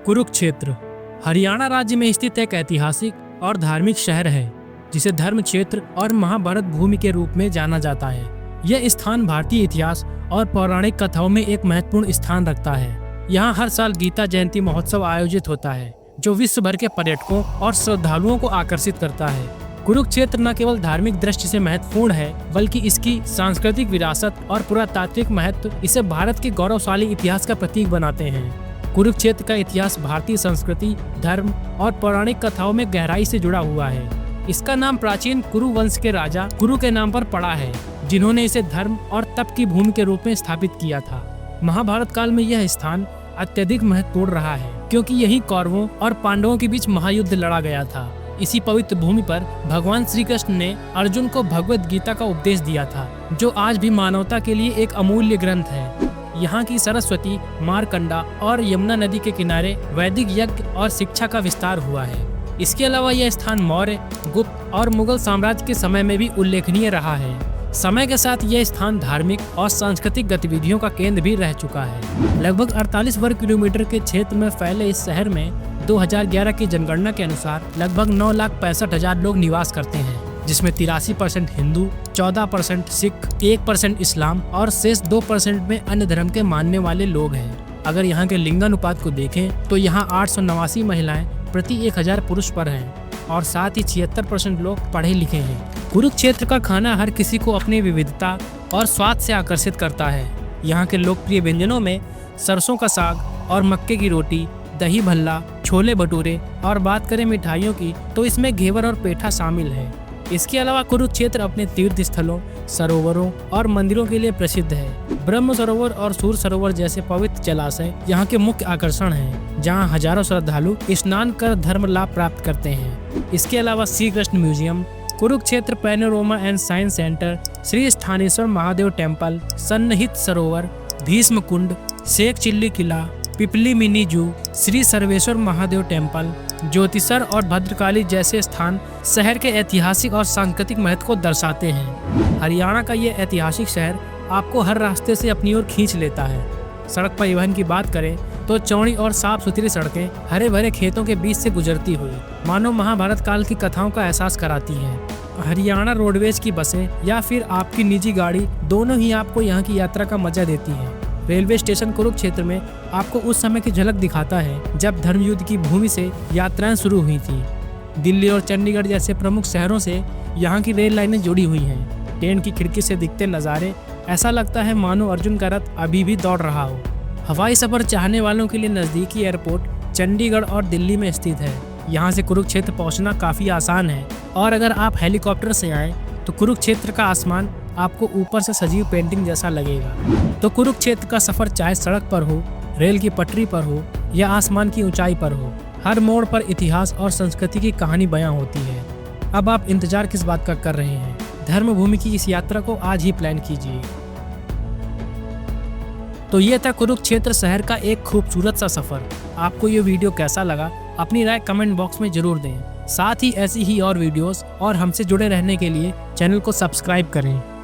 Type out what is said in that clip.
कुरुक्षेत्र हरियाणा राज्य में स्थित एक ऐतिहासिक और धार्मिक शहर है जिसे धर्म क्षेत्र और महाभारत भूमि के रूप में जाना जाता है। यह स्थान भारतीय इतिहास और पौराणिक कथाओं में एक महत्वपूर्ण स्थान रखता है। यहाँ हर साल गीता जयंती महोत्सव आयोजित होता है जो विश्व भर के पर्यटकों और श्रद्धालुओं को आकर्षित करता है। कुरुक्षेत्र न केवल धार्मिक दृष्टि से महत्वपूर्ण है बल्कि इसकी सांस्कृतिक विरासत और पुरातात्विक महत्व इसे भारत के गौरवशाली इतिहास का प्रतीक बनाते हैं। कुरुक्षेत्र का इतिहास भारतीय संस्कृति, धर्म और पौराणिक कथाओं में गहराई से जुड़ा हुआ है। इसका नाम प्राचीन कुरु वंश के राजा कुरु के नाम पर पड़ा है, जिन्होंने इसे धर्म और तप की भूमि के रूप में स्थापित किया था। महाभारत काल में यह स्थान अत्यधिक महत्वपूर्ण रहा है क्योंकि यही कौरवों और पांडवों के बीच महायुद्ध लड़ा गया था। इसी पवित्र भूमि पर भगवान श्री कृष्ण ने अर्जुन को भगवत गीता का उपदेश दिया था, जो आज भी मानवता के लिए एक अमूल्य ग्रंथ है। यहाँ की सरस्वती, मारकंडा और यमुना नदी के किनारे वैदिक यज्ञ और शिक्षा का विस्तार हुआ है। इसके अलावा यह स्थान मौर्य, गुप्त और मुगल साम्राज्य के समय में भी उल्लेखनीय रहा है। समय के साथ यह स्थान धार्मिक और सांस्कृतिक गतिविधियों का केंद्र भी रह चुका है। लगभग 48 वर्ग किलोमीटर के क्षेत्र में फैले इस शहर में 2011 की जनगणना के अनुसार लगभग 9,65,000 लोग निवास करते हैं, जिसमें 83% हिंदू, 14% सिख, 1% इस्लाम और शेष 2% में अन्य धर्म के मानने वाले लोग हैं। अगर यहाँ के लिंगानुपात को देखें तो यहाँ 889 महिलाएं प्रति 1000 पुरुष पर हैं और साथ ही 76% लोग पढ़े लिखे हैं। कुरुक्षेत्र का खाना हर किसी को अपनी विविधता और स्वाद से आकर्षित करता है। यहाँ के लोकप्रिय व्यंजनों में सरसों का साग और मक्के की रोटी, दही भल्ला, छोले भटूरे और बात करें मिठाइयों की तो इसमें घेवर और पेठा शामिल है। इसके अलावा कुरुक्षेत्र अपने तीर्थ स्थलों, सरोवरों और मंदिरों के लिए प्रसिद्ध है। ब्रह्म सरोवर और सूर सरोवर जैसे पवित्र जलाशय यहाँ के मुख्य आकर्षण हैं, जहाँ हजारों श्रद्धालु स्नान कर धर्म लाभ प्राप्त करते हैं। इसके अलावा Shri Krishna museum, Kurukshetra panorama and science centre, Shri Sthaneshwar Mahadev temple, सन्निहित सरोवर, भीष्म कुंड, शेख चिल्ली किला, पिपली मिनी जू, श्री सर्वेश्वर महादेव टेम्पल, ज्योतिसर और भद्रकाली जैसे स्थान शहर के ऐतिहासिक और सांस्कृतिक महत्व को दर्शाते हैं। हरियाणा का ये ऐतिहासिक शहर आपको हर रास्ते से अपनी ओर खींच लेता है। सड़क परिवहन की बात करें तो चौड़ी और साफ सुथरी सड़कें हरे भरे खेतों के बीच से गुजरती हुई मानो महाभारत काल की कथाओं का एहसास कराती हैं। हरियाणा रोडवेज की बसें या फिर आपकी निजी गाड़ी दोनों ही आपको यहाँ की यात्रा का मजा देती हैं। रेलवे स्टेशन कुरुक्षेत्र में आपको उस समय की झलक दिखाता है जब धर्मयुद्ध की भूमि से यात्राएं शुरू हुई थी। दिल्ली और चंडीगढ़ जैसे प्रमुख शहरों से यहाँ की रेल लाइनें जुड़ी हुई हैं। ट्रेन की खिड़की से दिखते नज़ारे ऐसा लगता है मानो अर्जुन का रथ अभी भी दौड़ रहा हो। हवाई सफर चाहने वालों के लिए नज़दीकी एयरपोर्ट चंडीगढ़ और दिल्ली में स्थित है। यहाँ से कुरुक्षेत्र पहुँचना काफ़ी आसान है और अगर आप हेलीकॉप्टर से आएँ तो कुरुक्षेत्र का आसमान आपको ऊपर से सजीव पेंटिंग जैसा लगेगा। तो कुरुक्षेत्र का सफर चाहे सड़क पर हो, रेल की पटरी पर हो या आसमान की ऊंचाई पर हो, हर मोड़ पर इतिहास और संस्कृति की कहानी बयां होती है। अब आप इंतजार किस बात का कर रहे हैं? धर्म भूमि की इस यात्रा को आज ही प्लान कीजिए। तो ये था कुरुक्षेत्र शहर का एक खूबसूरत सा सफर। आपको ये वीडियो कैसा लगा अपनी राय कमेंट बॉक्स में जरूर दें। साथ ही ऐसी ही और वीडियोस और हमसे जुड़े रहने के लिए चैनल को सब्सक्राइब करें।